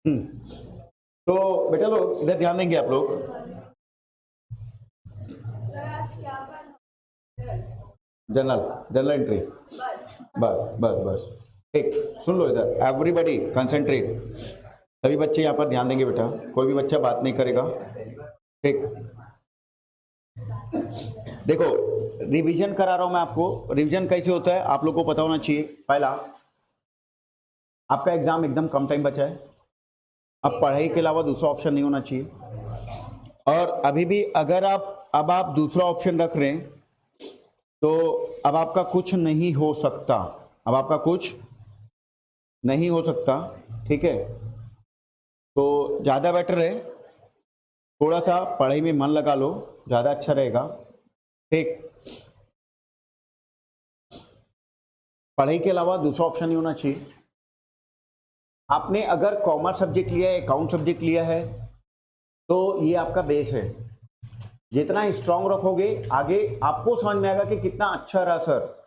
तो बेटा लोग इधर ध्यान देंगे आप लोग। सर आज क्या पढ़ा? General general entry. बस बस बस ठीक, सुन लो इधर, एवरीबॉडी कंसंट्रेट। सभी बच्चे यहाँ पर ध्यान देंगे बेटा, कोई भी बच्चा बात नहीं करेगा। ठीक, देखो रिवीजन करा रहा हूं मैं आपको। रिवीजन कैसे होता है आप लोग को पता होना चाहिए। पहला, आपका एग्जाम एकदम कम टाइम बचा है, अब पढ़ाई के अलावा दूसरा ऑप्शन नहीं होना चाहिए। और अभी भी अगर अब आप दूसरा ऑप्शन रख रहे हैं तो अब आपका कुछ नहीं हो सकता, अब आपका कुछ नहीं हो सकता। ठीक है, तो ज़्यादा बेटर है थोड़ा सा पढ़ाई में मन लगा लो, ज़्यादा अच्छा रहेगा। ठीक, पढ़ाई के अलावा दूसरा ऑप्शन नहीं होना चाहिए। आपने अगर कॉमर्स सब्जेक्ट लिया है, अकाउंट सब्जेक्ट लिया है, तो ये आपका बेस है। जितना स्ट्रांग रखोगे आगे आपको समझ में आएगा कि कितना अच्छा रहा सर।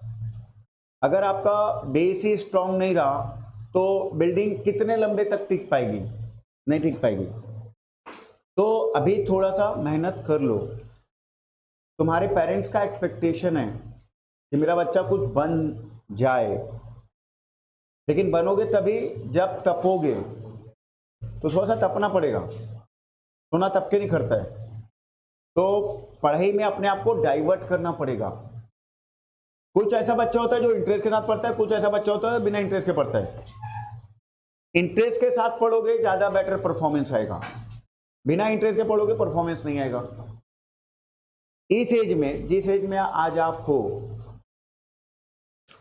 अगर आपका बेस ही स्ट्रांग नहीं रहा तो बिल्डिंग कितने लंबे तक टिक पाएगी, नहीं टिक पाएगी। तो अभी थोड़ा सा मेहनत कर लो। तुम्हारे पेरेंट्स का एक्सपेक्टेशन है कि मेरा बच्चा कुछ बन जाए, लेकिन बनोगे तभी जब तपोगे। तो थोड़ा सा तपना पड़ेगा, सोना तप के नहीं करता है। तो पढ़ाई में अपने आप को डाइवर्ट करना पड़ेगा। कुछ ऐसा बच्चा होता है जो इंटरेस्ट के साथ पढ़ता है, कुछ ऐसा बच्चा होता है बिना इंटरेस्ट के पढ़ता है। इंटरेस्ट के साथ पढ़ोगे ज्यादा बेटर परफॉर्मेंस आएगा, बिना इंटरेस्ट के पढ़ोगे परफॉर्मेंस नहीं आएगा। इस एज में, जिस एज में आज आप हो,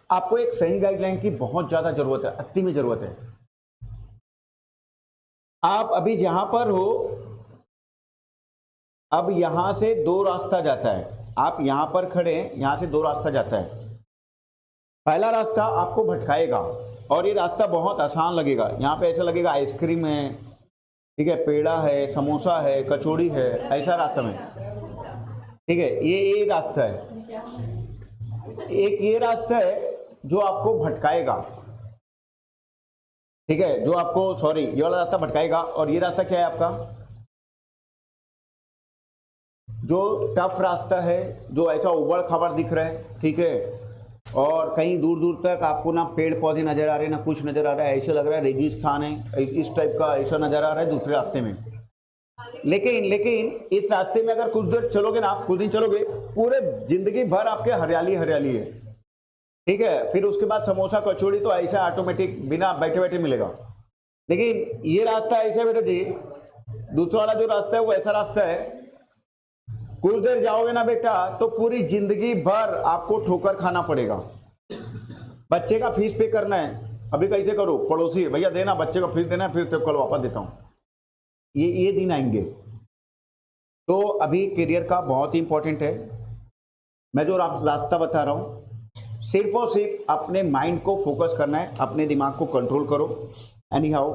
आपको एक सही गाइडलाइन की बहुत ज्यादा जरूरत है, अति में जरूरत है। आप अभी जहां पर हो, अब यहां से दो रास्ता जाता है। आप यहां पर खड़े हैं, यहां से दो रास्ता जाता है। पहला रास्ता आपको भटकाएगा और ये रास्ता बहुत आसान लगेगा। यहाँ पे ऐसा लगेगा आइसक्रीम है, ठीक है, पेड़ा है, समोसा है, कचौड़ी है, ऐसा रास्ता में। ठीक है, ये रास्ता है। एक ये रास्ता है जो आपको भटकाएगा, ठीक है, जो आपको, सॉरी, ये वाला रास्ता भटकाएगा। और ये रास्ता क्या है आपका, जो टफ रास्ता है, जो ऐसा उबड़ खाबड़ दिख रहा है, ठीक है, और कहीं दूर दूर तक आपको ना पेड़ पौधे नजर आ रहे हैं, ना कुछ नजर आ रहा है, ऐसे लग रहा है रेगिस्तान है, इस टाइप का ऐसा नजर आ रहा है दूसरे रास्ते में। लेकिन इस रास्ते में अगर कुछ देर चलोगे ना, आप कुछ दिन चलोगे, पूरे जिंदगी भर आपके हरियाली हरियाली है। ठीक है, फिर उसके बाद समोसा कचौड़ी तो ऐसा ऑटोमेटिक बिना बैठे बैठे मिलेगा। लेकिन ये रास्ता ऐसा है बेटा जी, दूसरा वाला जो रास्ता है वो ऐसा रास्ता है, कुछ देर जाओगे ना बेटा तो पूरी जिंदगी भर आपको ठोकर खाना पड़ेगा। बच्चे का फीस पे करना है, अभी कैसे करो, पड़ोसी है भैया देना, बच्चे का फीस देना है, फिर तो कल वापस देता हूं, ये दिन आएंगे। तो अभी करियर का बहुत ही इंपॉर्टेंट है। मैं जो रास्ता बता रहा हूं, सिर्फ और सिर्फ अपने माइंड को फोकस करना है, अपने दिमाग को कंट्रोल करो। एनी हाउ,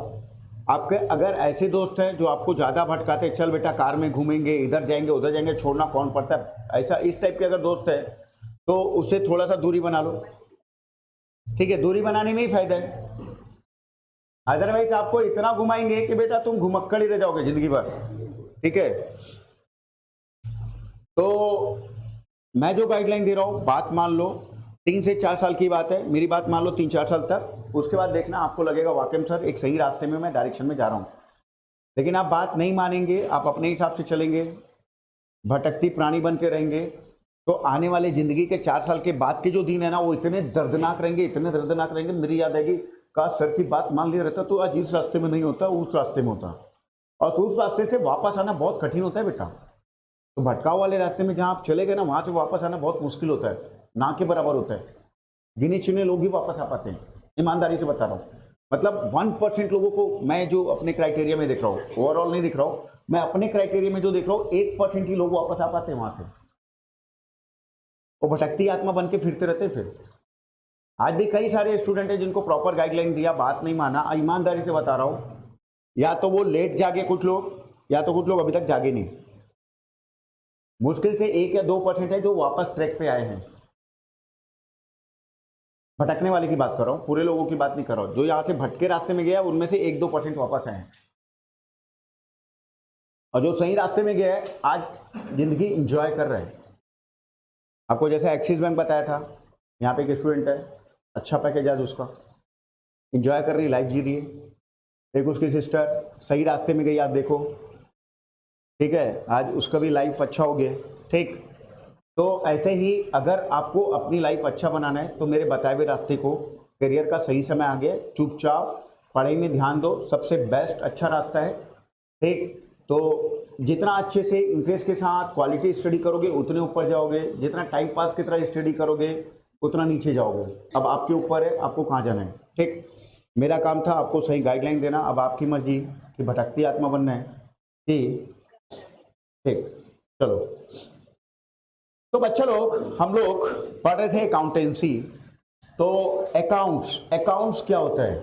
आपके अगर ऐसे दोस्त हैं जो आपको ज़्यादा भटकाते, चल बेटा कार में घूमेंगे, इधर जाएंगे उधर जाएंगे, छोड़ना कौन पड़ता है, ऐसा इस टाइप के अगर दोस्त है तो उससे थोड़ा सा दूरी बना लो। ठीक है, दूरी बनाने में ही फायदा है। अदरवाइज आपको इतना घुमाएंगे कि बेटा तुम घुमक्कड़ ही रह जाओगे जिंदगी भर। ठीक है, तो मैं जो गाइडलाइन दे रहा हूं बात मान लो, 3 से 4 साल की बात है, मेरी बात मान लो 3-4 साल तक। उसके बाद देखना आपको लगेगा वाकई में सर एक सही रास्ते में मैं डायरेक्शन में जा रहा हूं। लेकिन आप बात नहीं मानेंगे, आप अपने हिसाब से चलेंगे, भटकती प्राणी बन के रहेंगे, तो आने वाले जिंदगी के 4 साल के बाद के जो दिन है ना, वो इतने दर्दनाक रहेंगे, इतने दर्दनाक रहेंगे। मेरी याद आएगी, काश सर की बात मान लिया रहता तो आज इस रास्ते में नहीं होता, उस रास्ते में होता। और उस रास्ते से वापस आना बहुत कठिन होता है बेटा। तो भटकाव वाले रास्ते में जहां आप चले गए ना, वहां से वापस आना बहुत मुश्किल होता है, ना के बराबर होता है। गिने चुने लोग ही वापस आ पाते हैं, ईमानदारी से बता रहा हूँ। मतलब 1% लोगों को मैं जो अपने क्राइटेरिया में देख रहा हूँ, ओवरऑल नहीं दिख रहा हूँ, मैं अपने क्राइटेरिया में जो देख रहा हूँ 1% ही लोग वापस आ पाते हैं वहां से। वो भटकती आत्मा बन के फिरते रहते हैं। फिर आज भी कई सारे स्टूडेंट हैं जिनको प्रॉपर गाइडलाइन दिया, बात नहीं माना। ईमानदारी से बता रहा हूँ, या तो वो लेट जागे कुछ लोग, या तो कुछ लोग अभी तक जागे नहीं। मुश्किल से 1 या 2% है जो वापस ट्रैक पे आए हैं। भटकने वाले की बात कर रहा हूँ, पूरे लोगों की बात नहीं कर रहा हूँ। जो यहाँ से भटके रास्ते में गया उनमें से 1-2% वापस आए हैं। और जो सही रास्ते में गया है आज जिंदगी इंजॉय कर रहा है। आपको जैसे एक्सिस बैंक बताया था, यहाँ पे एक स्टूडेंट है, अच्छा पैकेज आज उसका, इंजॉय कर रही, लाइफ जी रही है। देखो उसकी सिस्टर सही रास्ते में गई, आप देखो, ठीक है, आज उसका भी लाइफ अच्छा हो गया। ठीक, तो ऐसे ही अगर आपको अपनी लाइफ अच्छा बनाना है तो मेरे बताए हुए रास्ते को, करियर का सही समय आ गया, चुपचाप पढ़ाई में ध्यान दो, सबसे बेस्ट अच्छा रास्ता है। ठीक, तो जितना अच्छे से इंटरेस्ट के साथ क्वालिटी स्टडी करोगे उतने ऊपर जाओगे, जितना टाइम पास की तरह स्टडी करोगे उतना नीचे जाओगे। अब आपके ऊपर है आपको कहाँ जाना है। ठीक, मेरा काम था आपको सही गाइडलाइन देना, अब आपकी मर्जी कि भटकती आत्मा बनना है कि। ठीक, चलो, तो बच्चे लोग हम लोग पढ़ रहे थे अकाउंटेंसी। तो अकाउंट्स क्या होता है?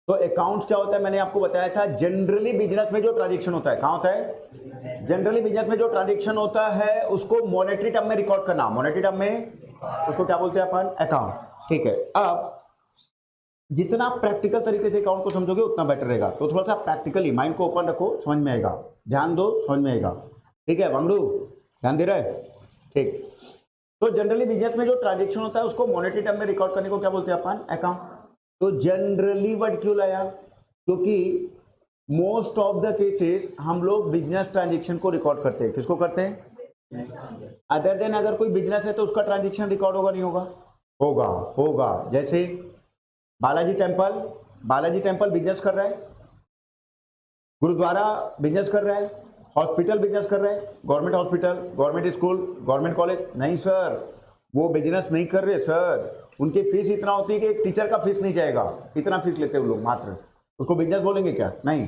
तो अकाउंट्स क्या होता है मैंने आपको बताया था, जनरली बिजनेस में जो ट्रांजेक्शन होता है, कहाँ होता है? जनरली बिजनेस में जो ट्रांजेक्शन होता है उसको मॉनेटरी टर्म में रिकॉर्ड करना, मॉनेटरी टर्म में उसको क्या बोलते हैं अपन? अकाउंट। ठीक है, अब जितना प्रैक्टिकल तरीके से अकाउंट को समझोगे उतना बेटर रहेगा। तो थोड़ा सा प्रैक्टिकली माइंड को ओपन रखो, समझ में आएगा, ध्यान दो, समझ में आएगा। ठीक है वांगड़ू, ध्यान दे रहा है? ठीक, तो जनरली बिजनेस में जो ट्रांजेक्शन होता है उसको मॉनेटरी टर्म में रिकॉर्ड करने को क्या बोलते हैं अपन? अकाउंट। तो जनरली वर्ड क्यों लाया? क्योंकि मोस्ट ऑफ द केसेस हम लोग बिजनेस ट्रांजेक्शन को रिकॉर्ड करते हैं। किसको करते हैं? अदर देन अगर कोई बिजनेस है तो उसका ट्रांजेक्शन रिकॉर्ड होगा नहीं होगा? होगा, होगा। जैसे बालाजी टेम्पल बिजनेस कर रहा है, गुरुद्वारा बिजनेस कर रहा है, हॉस्पिटल बिजनेस कर रहा है, government hospital, government school, government college, नहीं सर, वो बिजनेस नहीं कर रहे सर। उनकी फीस इतना होती है कि एक टीचर का फीस नहीं जाएगा, इतना फीस लेते हैं वो लोग मात्र, उसको बिजनेस बोलेंगे क्या? नहीं।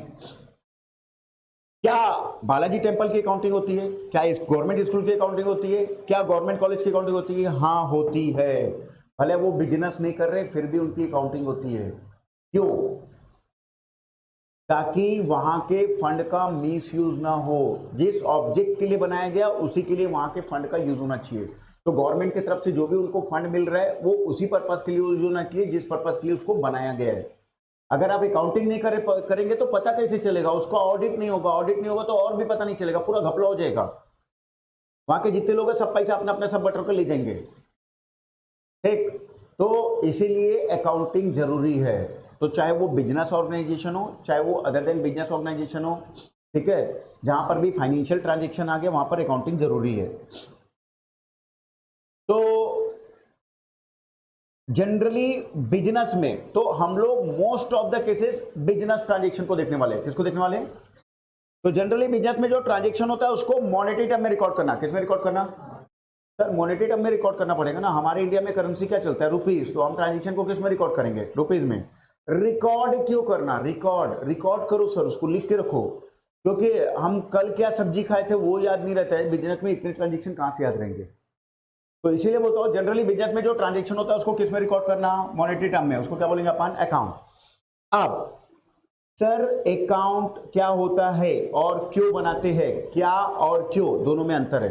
क्या बालाजी टेम्पल की अकाउंटिंग होती है? क्या इस गवर्नमेंट स्कूल की अकाउंटिंग होती है? क्या गवर्नमेंट कॉलेज की अकाउंटिंग होती है? हाँ होती है, भले वो बिजनेस नहीं कर रहे फिर भी उनकी अकाउंटिंग होती है। क्यों? ताकि वहां के फंड का मिस यूज ना हो, जिस ऑब्जेक्ट के लिए बनाया गया उसी के लिए वहां के फंड का यूज होना चाहिए। तो गवर्नमेंट की तरफ से जो भी उनको फंड मिल रहा है वो उसी पर्पस के लिए यूज होना चाहिए जिस पर्पस के लिए उसको बनाया गया है। अगर आप अकाउंटिंग नहीं करेंगे तो पता कैसे चलेगा? उसका ऑडिट नहीं होगा, ऑडिट नहीं होगा तो और भी पता नहीं चलेगा, पूरा घपला हो जाएगा। वहां के जितने लोग हैं सब पैसा अपना अपना सब बटर कर ले जाएंगे। ठीक, तो इसीलिए अकाउंटिंग जरूरी है। तो चाहे वो बिजनेस ऑर्गेनाइजेशन हो, चाहे वो अदर देन बिजनेस ऑर्गेनाइजेशन हो, ठीक है, जहां पर भी फाइनेंशियल ट्रांजैक्शन आ गया वहां पर अकाउंटिंग जरूरी है। तो जनरली बिजनेस में तो हम लोग most of the cases business transaction को देखने वाले हैं। किसको देखने वाले हैं? तो जनरली बिजनेस में जो ट्रांजैक्शन होता है उसको मॉनेटरी टर्म में रिकॉर्ड करना। किस में रिकॉर्ड करना? सर मॉनेटरी टर्म में रिकॉर्ड करना पड़ेगा ना, हमारे इंडिया में करेंसी क्या चलता है? रुपीज। तो हम ट्रांजैक्शन को किस में रिकॉर्ड करेंगे? रुपीज में। रिकॉर्ड क्यों करना? रिकॉर्ड करो सर, उसको लिख के रखो, क्योंकि हम कल क्या सब्जी खाए थे वो याद नहीं रहता है, बिजनेस में इतने ट्रांजेक्शन कहां से याद रहेंगे? तो इसीलिए बोलता हूं जनरली बिजनेस में जो ट्रांजेक्शन होता है उसको किस में रिकॉर्ड करना? मॉनेटरी टर्म में। उसको क्या बोलेंगे अपन? अकाउंट। अब सर अकाउंट क्या होता है और क्यों बनाते हैं? क्या और क्यों दोनों में अंतर है।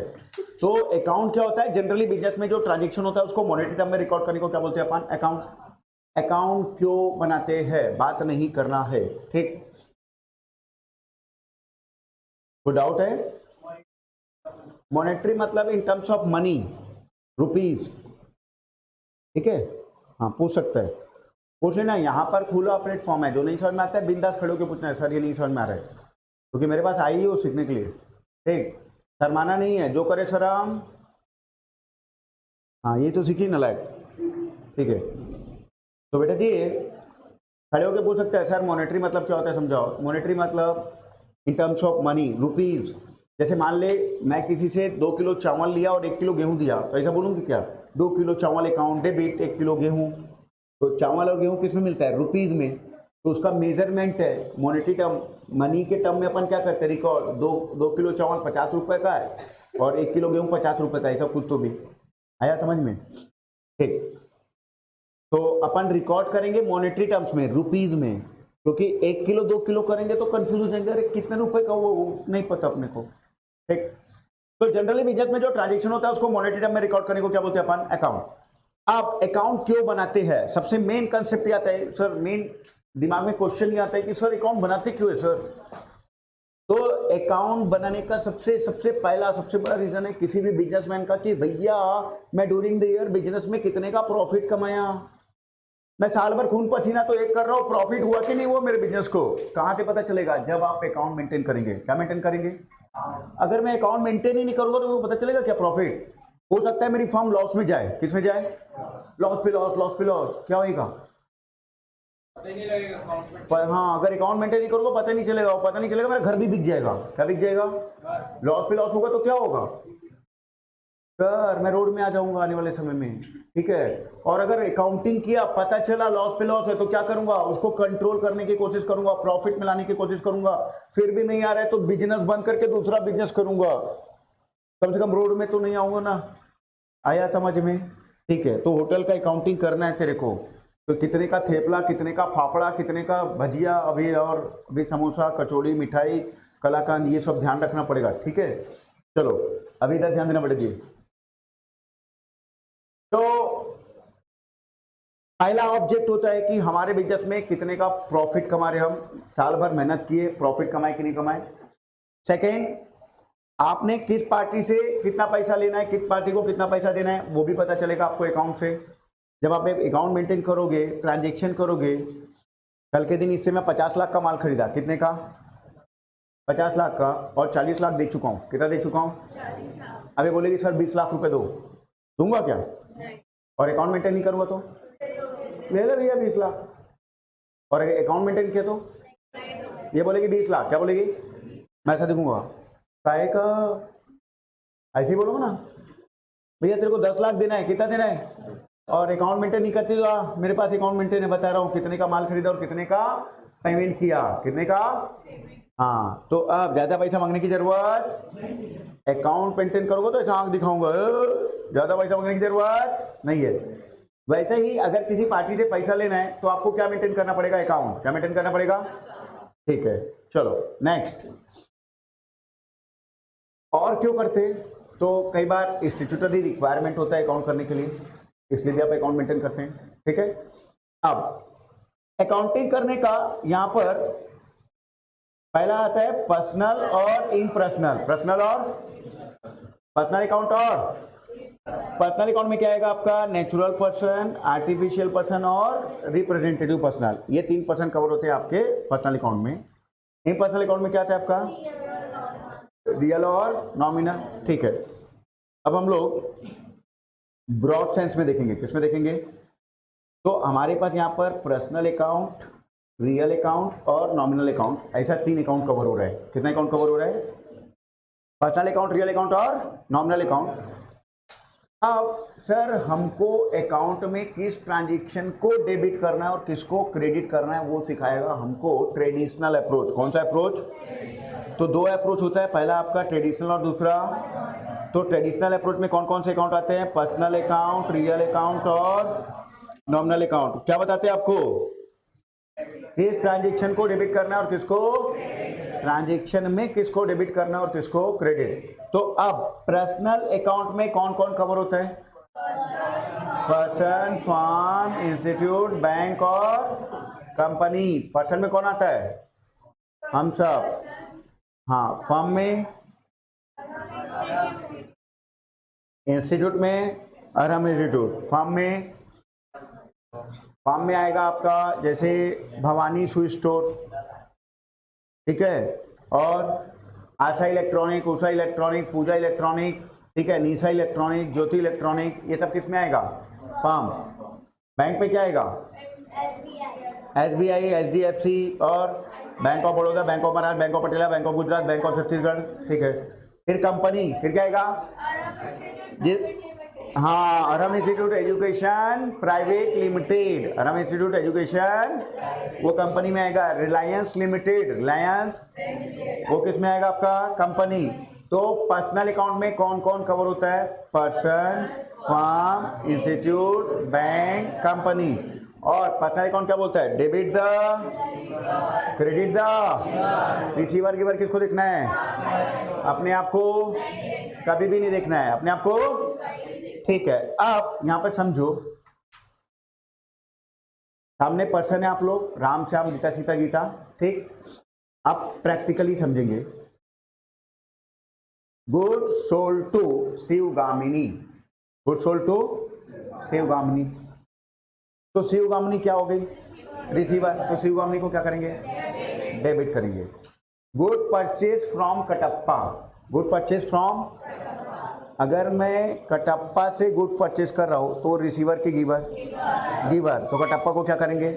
तो अकाउंट क्या होता है? जनरली बिजनेस में जो ट्रांजेक्शन होता है उसको मॉनेटरी टर्म में रिकॉर्ड करने को क्या बोलते हैं अपन? अकाउंट। अकाउंट क्यों बनाते हैं बात नहीं करना है, ठीक? कोई डाउट है? मॉनेटरी मतलब in terms of money, rupees, ठीक है? हाँ पूछ सकता है, पूछ लेना। यहाँ पर खुला प्लेटफॉर्म है, जो नहीं समझ में आता है बिंदास खड़े होकर पूछना है, सर ये नहीं समझ में आ रहा है, क्योंकि मेरे पास आई ही हो सीखने के लिए। ठीक, शर्माना नहीं है, जो करे शर्म। हाँ ये तो सीखी नलायक, ठीक है। तो बेटा जी खड़े होकर पूछ सकते हैं, सर मॉनेटरी मतलब क्या होता है समझाओ। मॉनेटरी मतलब in terms of money, rupees. जैसे मान ले मैं किसी से 2 किलो चावल लिया और 1 किलो गेहूं दिया, तो ऐसा बोलूँगी क्या? 2 किलो चावल अकाउंट डेबिट, 1 किलो गेहूं। तो चावल और गेहूं किस में मिलता है? रुपीज में। तो उसका मेजरमेंट है मॉनेटरी टर्म, मनी के टर्म में अपन क्या करते हैं? रिकॉर्ड। 2 किलो चावल 50 रुपए का है और 1 किलो गेहूं 50 रुपए का, ऐसा कुछ तो भी आया समझ में? ठीक, तो अपन रिकॉर्ड करेंगे मॉनेटरी टर्म्स में, रुपीज में, क्योंकि 1 किलो 2 किलो करेंगे तो कंफ्यूज हो जाएंगे, अरे कितने रुपए का वो नहीं पता अपने को। ठीक, तो जनरली बिजनेस में जो ट्रांजैक्शन होता है उसको मॉनेटरी टर्म में रिकॉर्ड करने को क्या बोलते हैं अपन? अकाउंट। अब अकाउंट क्यों बनाते हैं? सबसे मेन कंसेप्ट ये आता है सर, मेन दिमाग में क्वेश्चन ये आता है कि सर अकाउंट बनाते क्यों है सर? तो अकाउंट बनाने का सबसे पहला सबसे बड़ा रीजन है किसी भी बिजनेसमैन का कि भैया मैं ड्यूरिंग द ईयर बिजनेस में कितने का प्रॉफिट कमाया, मैं साल भर खून पसीना तो एक कर रहा हूँ, प्रॉफिट हुआ कि नहीं हुआ मेरे बिजनेस को, कहाँ से पता चलेगा? जब आप अकाउंट मेंटेन करेंगे। क्या मेंटेन करेंगे? अगर मैं अकाउंट मेंटेन ही नहीं करूंगा तो मुझे पता चलेगा क्या प्रॉफिट? हो सकता है मेरी फर्म लॉस में जाए। किस में जाए? लॉस पे लॉस, लॉस पे लॉस। क्या होगा? पर हाँ, अगर अकाउंट मेंटेन नहीं करूंगा पता नहीं चलेगा, और पता नहीं चलेगा मेरा घर भी बिक जाएगा। क्या बिक जाएगा? लॉस पे लॉस होगा तो क्या होगा सर? मैं रोड में आ जाऊंगा आने वाले समय में, ठीक है। और अगर अकाउंटिंग किया, पता चला लॉस पे लॉस है, तो क्या करूंगा? उसको कंट्रोल करने की कोशिश करूंगा, प्रॉफिट में लाने की कोशिश करूंगा। फिर भी नहीं आ रहा है तो बिजनेस बंद करके दूसरा बिजनेस करूंगा, कम से कम रोड में तो नहीं आऊंगा ना। आया समझ में? ठीक है। तो होटल का अकाउंटिंग करना है तेरे को, तो कितने का थेपला, कितने का फाफड़ा, कितने का भजिया, अभी और अभी समोसा, कचौड़ी, मिठाई, कलाकंद, ये सब ध्यान रखना पड़ेगा, ठीक है। चलो अभी इधर ध्यान देना पड़ेगी। तो पहला ऑब्जेक्ट होता है कि हमारे बिजनेस में कितने का प्रॉफिट कमा रहे हम, साल भर मेहनत किए, प्रॉफिट कमाए कि नहीं कमाए। सेकेंड, आपने किस पार्टी से कितना पैसा लेना है, किस पार्टी को कितना पैसा देना है, वो भी पता चलेगा आपको अकाउंट से। जब आप अकाउंट मेंटेन करोगे, ट्रांजेक्शन करोगे, कल के दिन इससे मैं 50 लाख का माल खरीदा, कितने का? 50 लाख का, और 40 लाख दे चुका हूँ। कितना दे चुका हूँ? 40 लाख। अभी बोलेगी सर 20 लाख रुपए दो, दूंगा क्या? नहीं। और अकाउंट मेंटेन नहीं करूंगा तो ले ले भैया 20 लाख, और अकाउंट मेंटेन किया तो ये बोलेगी 20 लाख। क्या बोलेगी? मैं ऐसा देखूंगा काहे का, ऐसे ही बोलूंगा ना, भैया तेरे को 10 लाख देना है, कितना देना है, और अकाउंट मेंटेन नहीं करती तो मेरे पास अकाउंट मेंटेन है, बता रहा हूँ कितने का माल खरीदा और कितने का पेमेंट किया, कितने का। हाँ, तो अब ज्यादा पैसा मांगने की जरूरत, अकाउंट मेंटेन करोगे तो ऐसा आंख दिखाऊंगा, ज्यादा पैसा मांगने की जरूरत नहीं है। वैसे ही अगर किसी पार्टी से पैसा लेना है तो आपको क्या मेंटेन करना पड़ेगा? अकाउंट। क्या मेंटेन करना पड़ेगा? ठीक है। चलो नेक्स्ट, और क्यों करते? तो कई बार स्टैट्यूटरी रिक्वायरमेंट होता है अकाउंट करने के लिए, इसलिए भी आप अकाउंट मेंटेन करते हैं, ठीक है। अब अकाउंटिंग करने का यहां पर पहला आता है पर्सनल और इम्पर्सनल। पर्सनल और पर्सनल अकाउंट, और पर्सनल अकाउंट में क्या आएगा आपका? नेचुरल पर्सन, आर्टिफिशियल पर्सन और रिप्रेजेंटेटिव पर्सनल। ये 3 पर्सन कवर होते हैं आपके पर्सनल अकाउंट में। इम्पर्सनल अकाउंट में क्या आता है आपका? रियल और नॉमिनल, ठीक है। अब हम लोग ब्रॉड सेंस में देखेंगे। किसमें देखेंगे? तो हमारे पास यहाँ पर पर्सनल अकाउंट, रियल अकाउंट और नॉमिनल अकाउंट, ऐसा 3 अकाउंट कवर हो रहा है। कितना अकाउंट कवर हो रहा है? पर्सनल अकाउंट, रियल अकाउंट और नॉमिनल अकाउंट। अब सर हमको अकाउंट में किस ट्रांजैक्शन को डेबिट करना है और किसको क्रेडिट करना है वो सिखाएगा हमको ट्रेडिशनल अप्रोच। कौन सा अप्रोच? तो 2 अप्रोच होता है, पहला आपका ट्रेडिशनल और दूसरा। तो ट्रेडिशनल अप्रोच में कौन कौन से अकाउंट आते हैं? पर्सनल अकाउंट, रियल अकाउंट और नॉमिनल अकाउंट। क्या बताते हैं आपको? किस ट्रांजैक्शन को डेबिट करना है और किसको, ट्रांजैक्शन में किसको डेबिट करना है और किसको क्रेडिट। तो अब पर्सनल अकाउंट में कौन कौन कवर होता है? पर्सन, फर्म, इंस्टीट्यूट, बैंक और कंपनी। पर्सन में कौन आता है? हम सब। हाँ, फर्म में, इंस्टीट्यूट में, और हम इंस्टीट्यूट। फर्म में आएगा आपका जैसे भवानी शू स्टोर, ठीक है, और आशा इलेक्ट्रॉनिक, उषा इलेक्ट्रॉनिक, पूजा इलेक्ट्रॉनिक, ठीक है, निशा इलेक्ट्रॉनिक, ज्योति इलेक्ट्रॉनिक, ये सब किस में आएगा? फर्म। बैंक में क्या आएगा? SBI, HDFC और bank of Baroda, bank of Maharashtra, bank of Patiala, bank of Gujarat, bank of Chhattisgarh, ठीक है। फिर कंपनी, फिर क्या आएगा? हाँ, Arham institute education private limited, Arham institute education वो कंपनी में आएगा। रिलायंस लिमिटेड, रिलायंस वो किस में आएगा आपका? कंपनी। तो पर्सनल अकाउंट में कौन कौन कवर होता है? Person, firm, institute, bank, company. और पर्सनल अकाउंट क्या बोलता है? Debit the, credit the, receiver giver किसको देखना है? अपने आप को कभी भी नहीं देखना है, अपने आप को, ठीक है। अब यहां पर समझो, सामने पर्सन है आप लोग, राम श्याम गीता सीता गीता, ठीक। अब प्रैक्टिकली समझेंगे good sold to Shivgamini, good sold to Shivgamini. तो शिवगामिनी क्या हो गई? रिसीवर। तो शिवगामिनी को क्या करेंगे? डेबिट करेंगे। Good purchase from Kattappa, good purchase from, अगर मैं कटप्पा से गुड परचेज कर रहा हूं तो रिसीवर की गिवर, गिवर, तो कटप्पा को क्या करेंगे?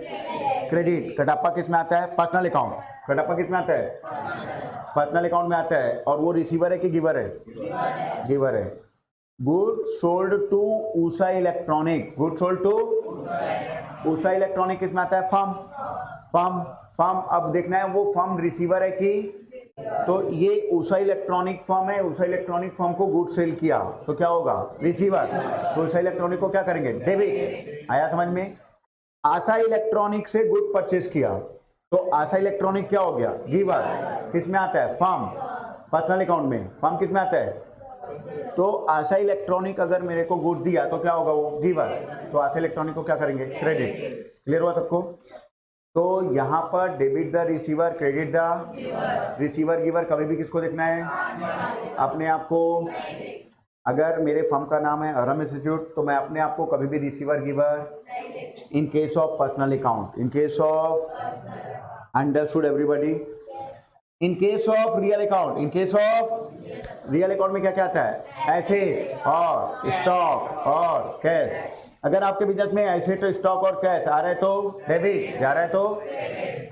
क्रेडिट। कटप्पा किस में आता है? Personal account. कटप्पा किस में आता है? पर्सनल अकाउंट में आता है। और वो रिसीवर है कि गिवर है? गिवर है। Good sold to Usha electronic, good sold to Usha electronic किस में आता है? Firm, firm, firm. अब देखना है वो फर्म रिसीवर है कि, तो ये उषा इलेक्ट्रॉनिक फर्म है, उषा इलेक्ट्रॉनिक फर्म को गुड सेल किया तो क्या होगा? रिसीवर। तो उषा इलेक्ट्रॉनिक को क्या करेंगे? डेबिट। आया समझ में? आशा इलेक्ट्रॉनिक से गुड परचेज किया तो आशा इलेक्ट्रॉनिक क्या हो गया? गिवर। किस में आता है? फर्म, पर्सनल अकाउंट में। फर्म किस में आता है? तो आशा इलेक्ट्रॉनिक अगर मेरे को गुड दिया तो क्या होगा? वो गिवर। तो आशा इलेक्ट्रॉनिक को क्या करेंगे? क्रेडिट। क्लियर हुआ सबको? तो यहाँ पर debit the receiver, credit the receiver, giver. कभी भी किसको देखना है? अपने आप को। अगर मेरे फर्म का नाम है अरम इंस्टीट्यूट तो मैं अपने आप को कभी भी receiver, giver in case of personal account, in case of, understood everybody? In case of real account, in case of real account में क्या क्या आता है? एसेट और स्टॉक और कैश। अगर आपके बिजनेस में एसेट, स्टॉक और कैश आ रहे हैं तो डेबिट, जा रहा है तो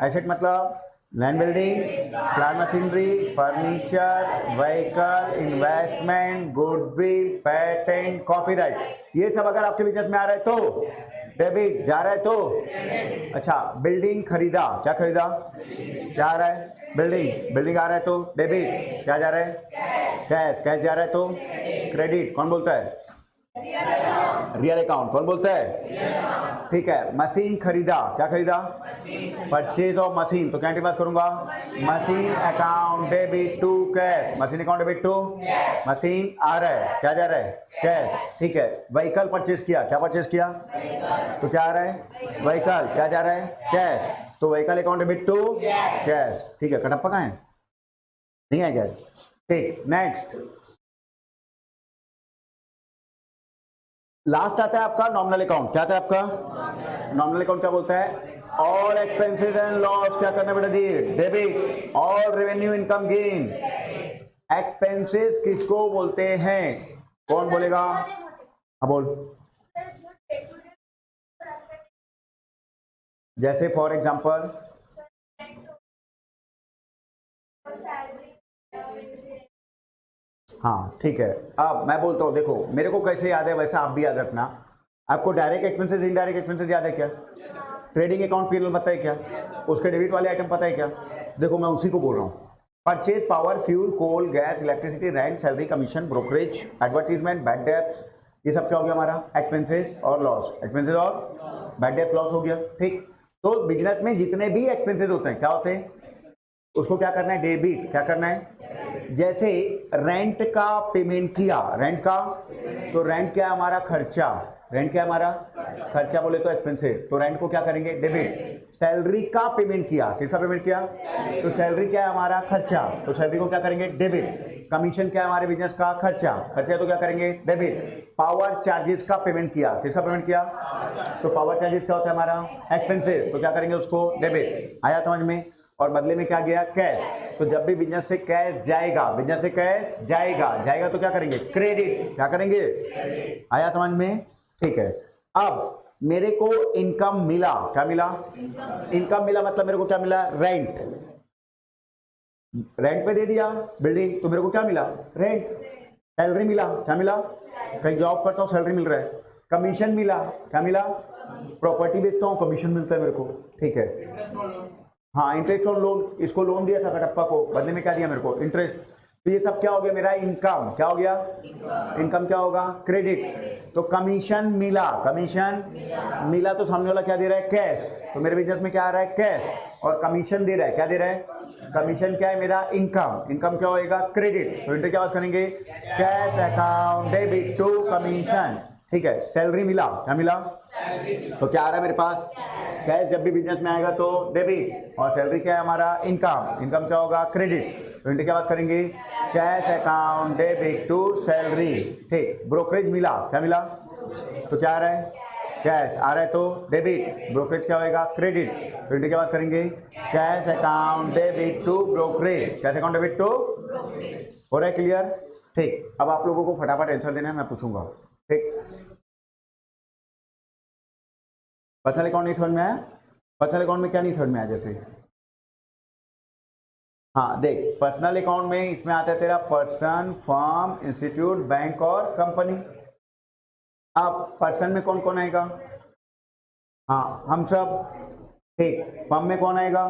एसेट मतलब land building, plant machinery, furniture, vehicle, investment, goodwill, patent, copyright, ये सब अगर आपके बिजनेस में आ रहा है तो डेबिट, जा रहा है तो। अच्छा, बिल्डिंग खरीदा, क्या खरीदा? क्या आ रहा है? बिल्डिंग, बिल्डिंग आ रहा है तो डेबिट, क्या जा रहा है? कैश, कैश जा रहा है तो क्रेडिट। कौन बोलता है? Real account. कौन बोलता है? ठीक है। मशीन खरीदा, क्या खरीदा? परचेज ऑफ मशीन, तो क्या बात करूंगा? Machine account debit to cash, machine account debit to machine आ रहा है, क्या जा रहा है? कैश। ठीक है। व्हीकल परचेज किया, क्या परचेज किया? तो क्या आ रहा है? व्हीकल, क्या जा रहा है? कैश। तो vehicle account debit to cash. ठीक है। कटप्पा कहाँ है? नहीं है क्या? ठीक। नेक्स्ट, लास्ट आता है आपका नॉमिनल अकाउंट। क्या आता है आपका? नॉमिनल अकाउंट क्या बोलता है? ऑल एक्सपेंसेस एंड लॉस क्या करना बेटा जी? Debit. All revenue income gain. Expenses किसको बोलते हैं? कौन बोलेगा? हाँ बोल। जैसे फॉर एग्जांपल, हाँ ठीक है। अब मैं बोलता हूँ, देखो मेरे को कैसे याद है वैसा आप भी याद रखना। आपको डायरेक्ट एक्सपेंसेस, इनडायरेक्ट एक्सपेंसेस याद है क्या? ट्रेडिंग अकाउंट पीएनएल पता है क्या? उसके डेबिट वाले आइटम पता है क्या? देखो मैं उसी को बोल रहा हूँ। Purchase, power, fuel, coal, gas, electricity, rent, salary, commission, brokerage, advertisement, bad debts, ये सब क्या हो गया हमारा? एक्सपेंसेस और लॉस। एक्सपेंसेस और बैड डेब्ट लॉस हो गया। ठीक। तो बिजनेस में जितने भी एक्सपेंसेस होते हैं क्या होते हैं? उसको क्या करना है? डेबिट। क्या करना है? जैसे रेंट का पेमेंट किया, रेंट का, तो रेंट क्या है हमारा? खर्चा। रेंट क्या है हमारा? खर्चा बोले तो एक्सपेंसेस, तो रेंट को क्या करेंगे? डेबिट। सैलरी का पेमेंट किया, किसका पेमेंट किया? तो सैलरी क्या है हमारा? खर्चा, तो सैलरी को क्या करेंगे? डेबिट। कमीशन क्या है हमारे बिजनेस का? खर्चा, खर्चा तो क्या करेंगे? डेबिट। पावर चार्जेस का पेमेंट किया, किसका पेमेंट किया? तो पावर चार्जेस क्या होता है हमारा? एक्सपेंसेस, तो क्या करेंगे उसको? डेबिट। आया समझ में? और बदले में क्या गया? कैश। तो जब भी बिजनेस से कैश जाएगा, बिजनेस से कैश जाएगा, जाएगा तो क्या करेंगे? क्रेडिट। क्या करेंगे? आया समझ में? ठीक है। अब मेरे को इनकम मिला, क्या मिला? इनकम मिला मतलब मेरे को क्या मिला? रेंट। रेंट पे दे दिया बिल्डिंग तो मेरे को क्या मिला? रेंट। सैलरी मिला, क्या मिला? कहीं जॉब करता हूँ सैलरी मिल रहा है। कमीशन मिला, क्या मिला? प्रॉपर्टी बेचता हूँ कमीशन मिलता है मेरे को। ठीक है। हाँ, इंटरेस्ट ऑन लोन, इसको लोन दिया था कटप्पा को, बदले में क्या दिया मेरे को? इंटरेस्ट। तो ये सब क्या हो गया मेरा? इनकम। क्या हो गया? इनकम क्या होगा? क्रेडिट। तो कमीशन मिला, कमीशन मिला तो सामने वाला क्या दे रहा है? कैश। तो मेरे बिजनेस में क्या आ रहा है? कैश। और कमीशन दे रहा है, क्या दे रहा है? कमीशन क्या है मेरा? इनकम। इनकम क्या होएगा? क्रेडिट। तो इंटर क्या करेंगे? Cash account debit to commission. ठीक है, सैलरी मिला, क्या मिला? तो क्या आ रहा है मेरे पास? कैश जब भी बिजनेस में आएगा तो डेबिट, और सैलरी क्या है हमारा? इनकम। इनकम क्या होगा? क्रेडिट। तो इनके क्या बात करेंगे? Cash account debit to salary. ठीक, ब्रोकरेज मिला, क्या मिला? तो क्या आ रहा है? कैश आ रहा है तो डेबिट, ब्रोकरेज क्या होएगा? क्रेडिट। तो इनके क्या बात करेंगे? Cash account debit to brokerage. Cash account debit to हो रहा है, क्लियर? ठीक, अब आप लोगों को फटाफट आंसर देना है, मैं पूछूंगा। ठीक, पर्सनल अकाउंट नहीं समझ में आया? पर्सनल अकाउंट में क्या नहीं समझ में आया? जैसे हाँ देख, पर्सनल अकाउंट में इसमें आता है तेरा पर्सन, फर्म, इंस्टीट्यूट, बैंक और कंपनी। अब पर्सन में कौन कौन आएगा? हाँ हम सब। ठीक, फर्म में कौन आएगा?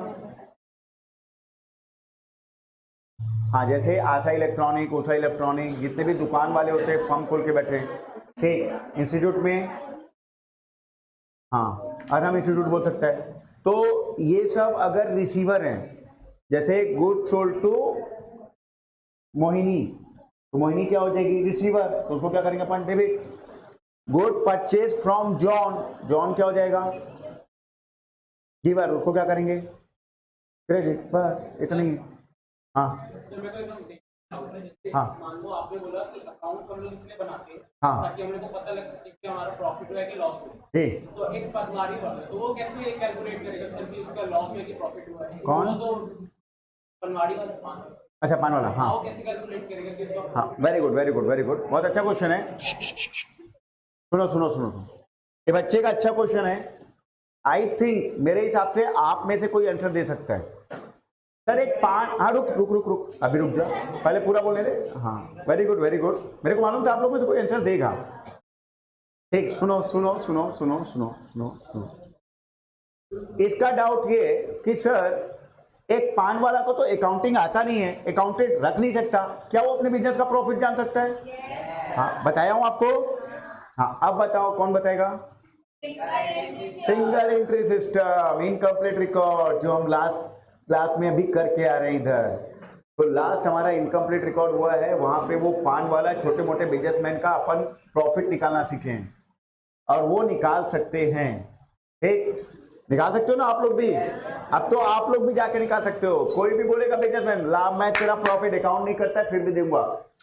हाँ जैसे आशा इलेक्ट्रॉनिक, उषा इलेक्ट्रॉनिक, जितने भी दुकान वाले होते हैं फर्म खोल के बैठे। ठीक, इंस्टीट्यूट में हाँ असम इंस्टीट्यूट बोल सकता है। तो ये सब अगर रिसीवर हैं, जैसे गुड सोल्ड टू मोहिनी, तो मोहिनी क्या हो जाएगी? रिसीवर। तो उसको क्या करेंगे अपन? Debit. Good purchase from John, John क्या हो जाएगा? गिवर। उसको क्या करेंगे? क्रेडिट। बस इतना ही। हाँ हाँ मान लो आपने बोला कि अकाउंट्स हम लोग इसलिए बनाते हैं हाँ ताकि हम लोग को पता लग सके कि हमारा प्रॉफिट हुआ है कि लॉस हुआ है। जी। तो एक पटवारी वाला तो वो कैसे कैलकुलेट करेगा सर कि उसका लॉस हुआ है कि प्रॉफिट हुआ है? कौन? वो तो पटवारी वाला। अच्छा, पान वाला। हाँ वो कैसे कैलकुलेट करेगा कि उसका हाँ, very good very good very good, बहुत अच्छा क्वेश्चन है। सुनो सुनो सुनो, ये बच्चे का अच्छा क्वेश्चन है। आई थिंक मेरे हिसाब से आप में से कोई आंसर दे सकता है। सर एक पान, हाँ रुक रुक रुक रुक, अभी रुक जा, पहले पूरा बोलने दे। हाँ वेरी गुड वेरी गुड, मेरे को मालूम था आप लोग में से कोई आंसर देगा। ठीक, सुनो सुनो सुनो सुनो सुनो सुनो सुनो, इसका डाउट ये कि सर एक पान वाला को तो अकाउंटिंग आता नहीं है, अकाउंटेंट रख नहीं सकता, क्या वो अपने बिजनेस का प्रॉफिट जान सकता है? हाँ बताया हूं आपको। हाँ अब बताओ कौन बताएगा? Single entry system, incomplete record, जो हम लास्ट क्लास में अभी करके आ रहे हैं इधर। तो लास्ट हमारा इनकम्प्लीट रिकॉर्ड हुआ है, वहां पे वो पान वाला छोटे मोटे बिजनेसमैन का अपन प्रॉफिट निकालना सीखे हैं, और वो निकाल सकते हैं। ठीक, निकाल सकते हो ना आप लोग भी? अब तो आप लोग भी जाके निकाल सकते हो। कोई भी बोलेगा बिजनेसमैन लाभ मैं तेरा प्रॉफिट अकाउंट नहीं करता फिर भी दूंगा,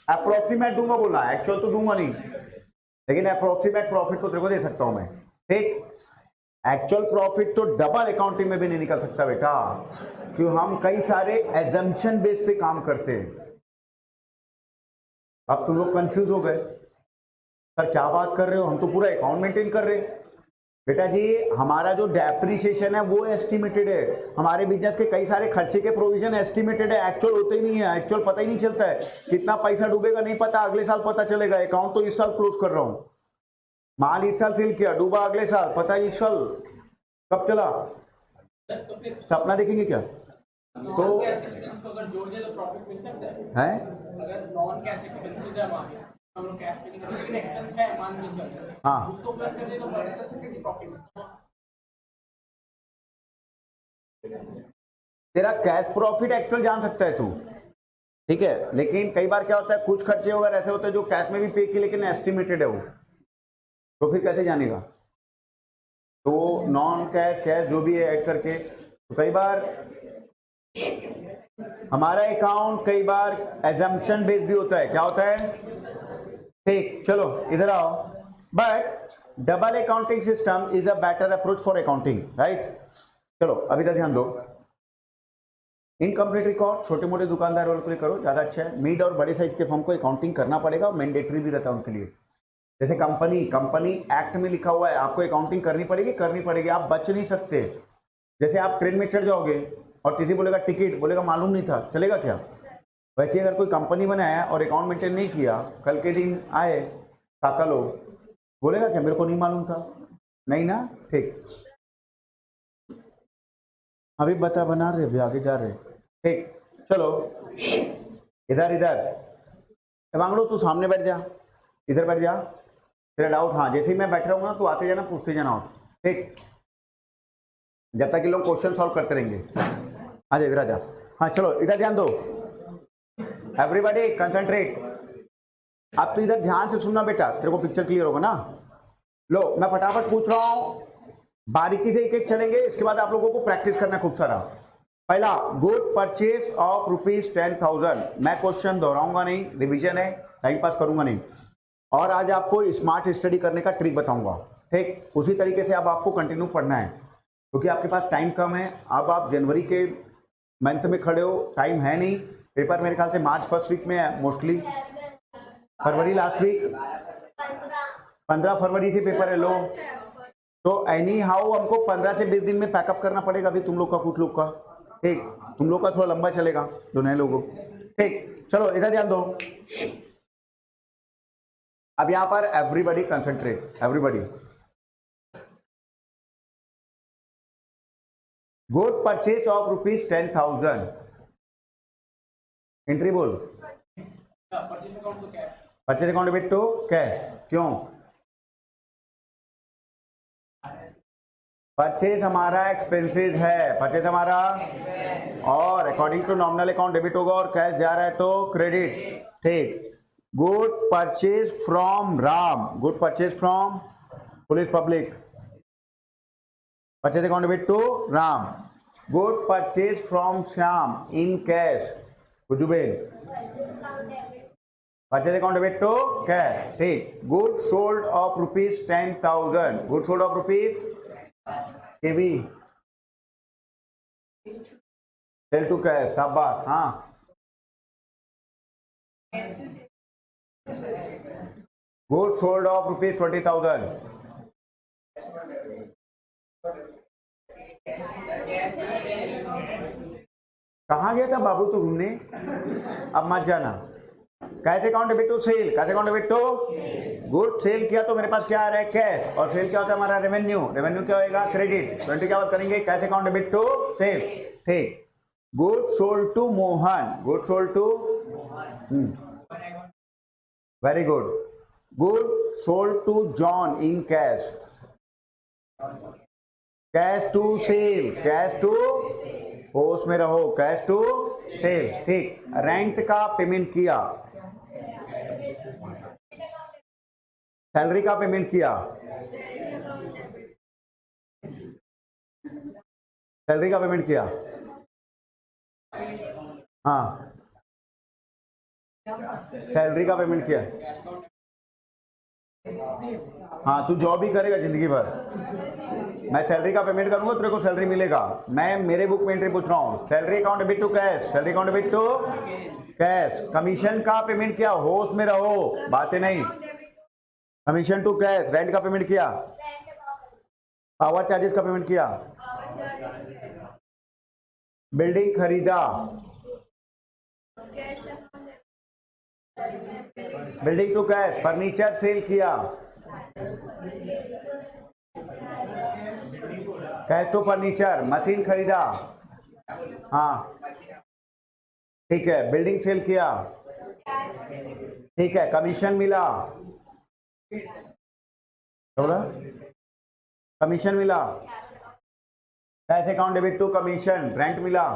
अप्रोक्सीमेट दूंगा, बोलना एक्चुअल तो दूंगा नहीं, लेकिन अप्रोक्सीमेट प्रॉफिट तो तेरे को दे सकता हूं मैं। ठीक, एक्चुअल प्रॉफिट तो डबल अकाउंटिंग में भी नहीं निकल सकता बेटा, क्यों? हम कई सारे एजम्पशन बेस पे काम करते हैं। अब तुम लोग कंफ्यूज हो गए, सर क्या बात कर रहे हो, हम तो पूरा अकाउंट मेंटेन कर रहे हैं। बेटा जी हमारा जो डेप्रिसिएशन है वो एस्टिमेटेड है, हमारे बिजनेस के कई सारे खर्चे के प्रोविजन एस्टिमेटेड है, एक्चुअल होते ही नहीं है। एक्चुअल पता ही नहीं चलता है, कितना पैसा डूबेगा नहीं पता, अगले साल पता चलेगा। अकाउंट तो इस साल क्लोज कर रहा हूं, माल इस साल सेल किया, डूबा अगले साल, पता है इस साल कब चला। सपना देखेंगे क्या? तो कैश एक्सपेंसेस को अगर जोड़ दे तो प्रॉफिट मिल सकता है। अगर नॉन कैश एक्सपेंसेस है हमारे, हम लोग कैश पे नहीं करते लेकिन एक्सपेंस है मान के चल, हाँ उसको प्लस कर दे तो पता चल सकता है कि प्रॉफिट। तेरा कैश प्रॉफिट एक्चुअल जान सकता है तू, ठीक है, लेकिन कई बार क्या होता है कुछ खर्चे वगैरह ऐसे होते हैं जो कैश में भी पे किए लेकिन एस्टिमेटेड है वो, तो फिर कैसे जानेगा? तो नॉन कैश कैश जो भी है ऐड करके, तो कई बार हमारा अकाउंट कई बार एजम्पशन बेस्ड भी होता है। क्या होता है? ठीक, चलो इधर आओ। But double accounting system is a better approach for accounting, right? चलो अभी तक ध्यान दो। इनकम्प्लीट रिकॉर्ड छोटे मोटे दुकानदार वालों के लिए करो, ज्यादा अच्छा है। मिड और बड़े साइज के फर्म को अकाउंटिंग करना पड़ेगा और मैंडेटरी भी रहता है उनके लिए। जैसे कंपनी एक्ट में लिखा हुआ है आपको अकाउंटिंग करनी पड़ेगी, आप बच नहीं सकते। जैसे आप ट्रेन में चढ़ जाओगे और टीटी बोलेगा टिकट, बोलेगा मालूम नहीं था, चलेगा क्या? वैसे अगर कोई कंपनी बनाया और अकाउंट मेंटेन नहीं किया, कल के दिन आए काका लोग, बोलेगा क्या मेरे को नहीं मालूम था? नहीं ना? ठीक, अभी बना रहे, अभी आगे जा रहे। ठीक, चलो इधर मांगलो, तू सामने बैठ जा, इधर बैठ जा, तेरा डाउट, हाँ जैसे ही मैं बैठ रहा हूँ ना तू आते जाना, पूछते जाना। ठीक, जब तक ये लोग क्वेश्चन सॉल्व करते रहेंगे। आ जा इधर आ जा। हाँ चलो इधर ध्यान दो, एवरीबॉडी कंसंट्रेट। अब तो इधर ध्यान से सुनना बेटा, तेरे को पिक्चर क्लियर होगा ना? लो मैं फटाफट पूछ रहा हूं, बारीकी से एक एक चलेंगे, इसके बाद आप लोगों को प्रैक्टिस करना है खूब सारा। पहला, गुड परचेज ऑफ ₹10,000। मैं क्वेश्चन दोहराऊंगा नहीं, रिवीजन है, टाइम पास करूंगा नहीं, और आज आपको स्मार्ट स्टडी करने का ट्रिक बताऊंगा। ठीक उसी तरीके से अब आपको कंटिन्यू पढ़ना है, क्योंकि आपके पास टाइम कम है। अब आप जनवरी के मंथ में खड़े हो, टाइम है नहीं। पेपर मेरे ख्याल से मार्च फर्स्ट वीक में है मोस्टली, फरवरी लास्ट वीक, 15 फरवरी से पेपर है। लो तो एनी हाउ हमको 15 से 20 दिन में पैकअप करना पड़ेगा अभी तुम लोग का, कुछ लोग का। ठीक, तुम लोग का थोड़ा लंबा चलेगा जो नए लोगों। ठीक, चलो इधर ध्यान दो। अब यहां पर everybody concentrate, everybody. Good purchase of ₹10,000। Entry बोल। Purchase account to cash, purchase account debit to cash. क्यों? परचेज हमारा एक्सपेंसेस है, परचेज हमारा, और according to nominal account debit होगा, और कैश जा रहा है तो क्रेडिट। ठीक, good purchase from Ram, good purchase from police public, purchase account debit to Ram. Good purchase from Shyam in cash, गुजुबेल, purchase account debit to cash. ठीक, good sold of ₹10,000, good sold of KV, sale to cash, शाबाश। हाँ, good sold of ₹20,000। कहाँ गया था बाबू तो घूमने, अब मत जाना। Cash account debit to sale, cash account debit to good, sale किया तो मेरे पास क्या आ रहा है, कैश, और सेल क्या होता है हमारा, रेवेन्यू, रेवेन्यू क्या होगा, क्रेडिट। 20 क्या बात करेंगे, cash account debit to sale. ठीक, good sold to Mohan, good sold to, very good. Good sold to John in cash, cash to sale, cash to, होश में रहो, कैश टू सेल। ठीक, रेंट का पेमेंट किया, सैलरी का पेमेंट किया, salary का पेमेंट किया, हाँ सैलरी का पेमेंट किया। हाँ तू जॉब ही करेगा जिंदगी भर, मैं सैलरी का पेमेंट करूंगा, तेरे को सैलरी मिलेगा। मैं मेरे बुक में एंट्री पूछ रहा हूँ, salary account debit to cash, salary account debit to cash. Commission का पेमेंट किया, होश में रहो, बातें नहीं, कमीशन टू कैश। रेंट का पेमेंट किया, पावर चार्जेस का पेमेंट किया, बिल्डिंग खरीदा, building to cash. Furniture sale किया, कैश टू फर्नीचर। मशीन खरीदा, हाँ ठीक है, बिल्डिंग सेल किया, ठीक है, कमीशन मिला, कमीशन मिला, cash account debit to commission, rent मिला।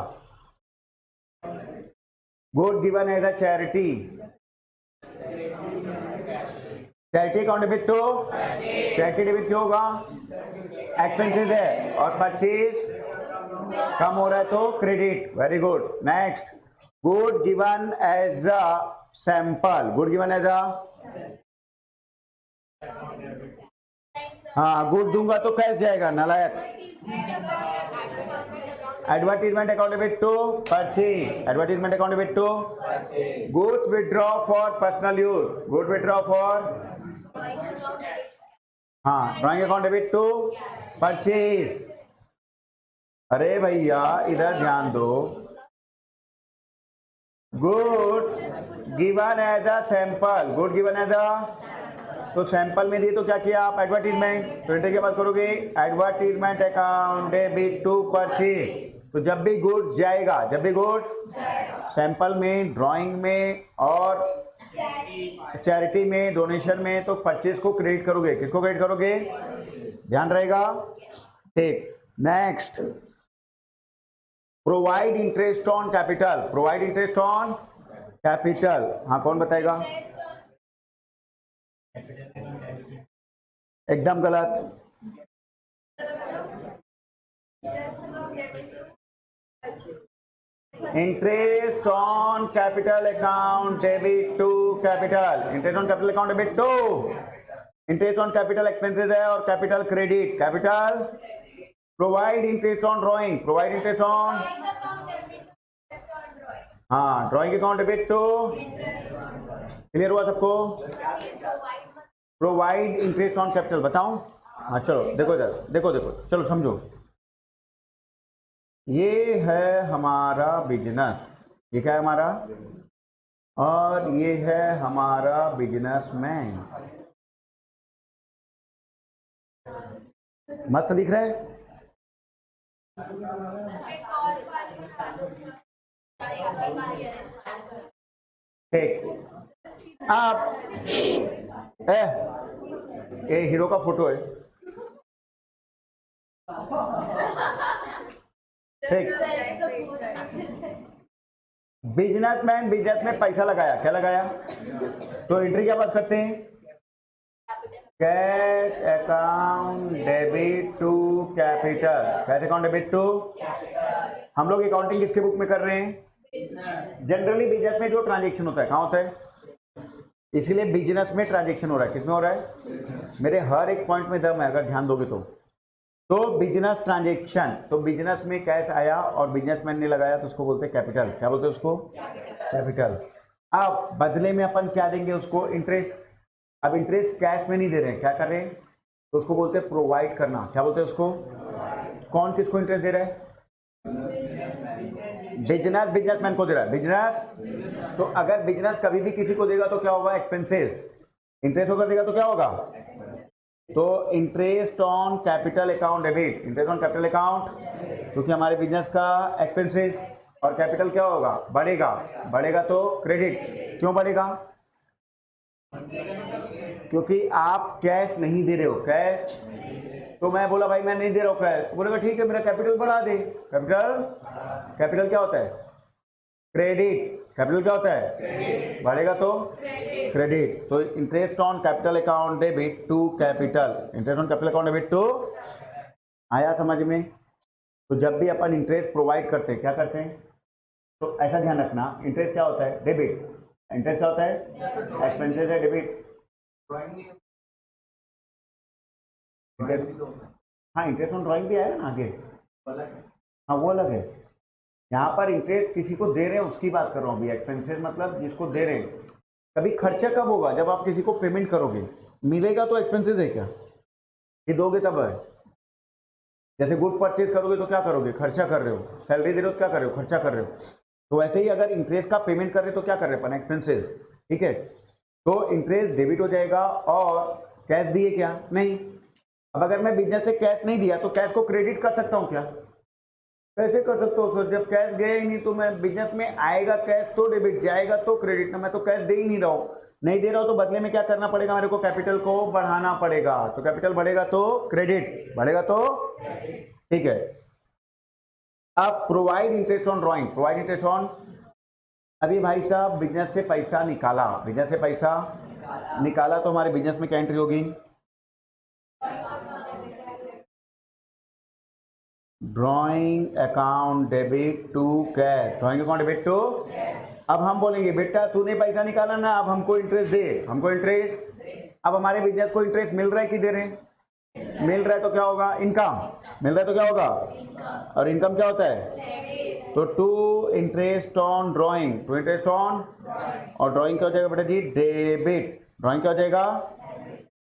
Good given as a charity, charity account debit to, charity debit क्यों होगा, एक्सपेंसेस है, और परचेज कम हो रहा है तो credit. Very good. Next, good given as a sample, good given as a, हाँ गुड दूंगा तो कैश जाएगा, नालायक। Advertisement account debit to purchase, advertisement account debit to goods withdraw for personal use, good withdraw for, हाँ drawing account debit to purchase. अरे भैया इधर ध्यान दो, goods given as a sample, good given as a, तो sample में दिए तो क्या किया आप, एडवर्टीजमेंट, तो इंटर के बाद करोगे advertisement account debit to purchase. तो जब भी गुड्स जाएगा, जब भी गुड्स सैंपल में, ड्राइंग में और चैरिटी में, डोनेशन में, तो परचेज को क्रेडिट करोगे, किसको क्रेडिट करोगे, ध्यान रहेगा। ठीक, next, provide interest on capital, provide interest on capital, हाँ कौन बताएगा, एकदम गलत। Interest on capital account debit to capital, interest on capital account debit to, interest on capital expenses है और capital credit, capital provide interest on drawing, provide interest on, हाँ drawing account debit to, clear हुआ सबको? Provide interest on capital बताऊं? हाँ चलो देखो इधर, देखो देखो चलो समझो, ये है हमारा बिजनेस, ये क्या है हमारा, और ये है हमारा बिजनेसमैन। मस्त दिख रहा है? ठीक, आप ये हीरो का फोटो है, ठीक। बिजनेसमैन बिजनेस में पैसा लगाया, क्या लगाया, तो एंट्री क्या बात करते हैं, cash account debit to capital, cash account debit to, हम लोग अकाउंटिंग किसके बुक में कर रहे हैं, जनरली बिजनेस में जो ट्रांजेक्शन होता है कहाँ होता है, इसलिए बिजनेस में ट्रांजेक्शन हो रहा है, किसमें हो रहा है, मेरे हर एक पॉइंट में दम है अगर ध्यान दोगे तो बिजनेस ट्रांजेक्शन, तो बिजनेस में कैश आया और बिजनेसमैन ने लगाया तो उसको बोलते हैं कैपिटल, क्या बोलते हैं उसको, कैपिटल। अब बदले में अपन क्या देंगे उसको, इंटरेस्ट। अब इंटरेस्ट कैश में नहीं दे रहे हैं, क्या कर रहे हैं, तो उसको बोलते हैं प्रोवाइड करना, क्या बोलते हैं उसको, कौन किसको इंटरेस्ट दे रहा है, बिजनेस बिजनेसमैन को दे रहा है, बिजनेस। तो अगर बिजनेस कभी भी किसी को देगा तो क्या होगा, एक्सपेंसेस, इंटरेस्ट होकर देगा तो क्या होगा, तो interest on capital account debit, interest on capital account, क्योंकि हमारे बिजनेस का एक्सपेंसेस और कैपिटल क्या होगा, बढ़ेगा, बढ़ेगा तो क्रेडिट, क्यों बढ़ेगा, क्योंकि आप कैश नहीं दे रहे हो, कैश, तो मैं बोला भाई मैं नहीं दे रहा हूँ कैश, बोलेगा ठीक है मेरा कैपिटल बढ़ा दे, कैपिटल, कैपिटल क्या होता है, क्रेडिट, कैपिटल क्या होता है, बढ़ेगा तो क्रेडिट, तो interest on capital account debit to capital, interest on capital account debit to, आया समझ में? तो जब भी अपन इंटरेस्ट प्रोवाइड करते हैं क्या करते हैं, तो ऐसा ध्यान रखना, इंटरेस्ट क्या होता है, डेबिट, इंटरेस्ट क्या होता है, एक्सपेंसेस है डेबिट, हाँ इंटरेस्ट ऑन ड्राइंग भी आएगा ना आगे, हाँ वो अलग है, यहाँ पर इंटरेस्ट किसी को दे रहे हैं उसकी बात कर रहा हूँ अभी, एक्सपेंसेस मतलब जिसको दे रहे हैं। कभी खर्चा कब होगा, जब आप किसी को पेमेंट करोगे, मिलेगा तो एक्सपेंसेस है क्या, ये दोगे तब है, जैसे गुड परचेज करोगे तो क्या करोगे, खर्चा कर रहे हो, सैलरी दे रहे हो तो क्या कर रहे हो, खर्चा कर रहे हो, तो वैसे ही अगर इंटरेस्ट का पेमेंट कर रहे हो तो क्या कर रहे हैं अपन, एक्सपेंसेस, ठीक है, तो इंटरेस्ट डेबिट हो जाएगा और कैश दिए क्या, नहीं। अब अगर मैं बिजनेस से कैश नहीं दिया तो कैश को क्रेडिट कर सकता हूँ क्या, कैसे कर सकते हो सर, जब कैश गया ही नहीं तो मैं बिजनेस में आएगा कैश तो डेबिट, जाएगा तो क्रेडिट, ना मैं तो कैश दे ही नहीं रहा हूँ, नहीं दे रहा हूँ तो बदले में क्या करना पड़ेगा, मेरे को कैपिटल को बढ़ाना पड़ेगा, तो कैपिटल बढ़ेगा तो क्रेडिट, बढ़ेगा तो, ठीक है। अब provide interest on drawing, provide interest on, अभी भाई साहब बिजनेस से पैसा निकाला, बिजनेस से पैसा निकाला तो हमारे बिजनेस में क्या एंट्री होगी, drawing account debit to cash, drawing account debit to, अब हम बोलेंगे बेटा तूने पैसा निकाला ना, अब हमको इंटरेस्ट दे, हमको इंटरेस्ट, अब हमारे बिजनेस को इंटरेस्ट मिल रहा है कि दे रहे हैं, मिल रहा है तो क्या होगा, इनकम, मिल रहा है तो क्या होगा, और इनकम क्या होता है, तो to interest on drawing, to interest on, और ड्रॉइंग क्या हो जाएगा बेटा जी, डेबिट, ड्रॉइंग क्या हो जाएगा,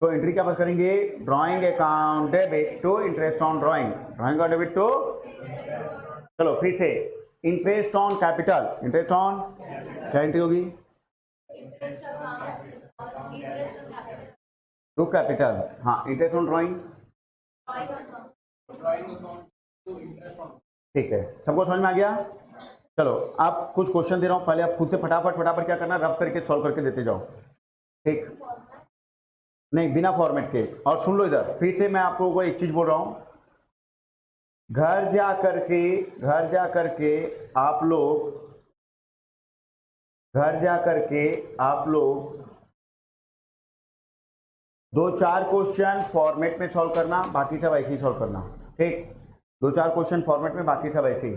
तो एंट्री क्या बात करेंगे, drawing account debit to interest on drawing, drawing account debit to, चलो फिर से interest on capital, interest on, क्या एंट्री होगी, टू कैपिटल, हाँ इंटरेस्ट ऑन ड्रॉइंग, ठीक है, सबको समझ में आ गया। चलो आप कुछ क्वेश्चन दे रहा हूँ, पहले आप खुद से फटाफट फटाफट क्या करना, रफ करके सॉल्व करके देते जाओ, ठीक, नहीं बिना फॉर्मेट के, और सुन लो इधर फिर से मैं आप लोगों को एक चीज बोल रहा हूँ, घर जा करके आप लोग, घर जा करके आप लोग 2-4 क्वेश्चन फॉर्मेट में सॉल्व करना, बाकी सब ऐसे ही सॉल्व करना, ठीक। 2-4 क्वेश्चन फॉर्मेट में, बाकी सब ऐसे ही।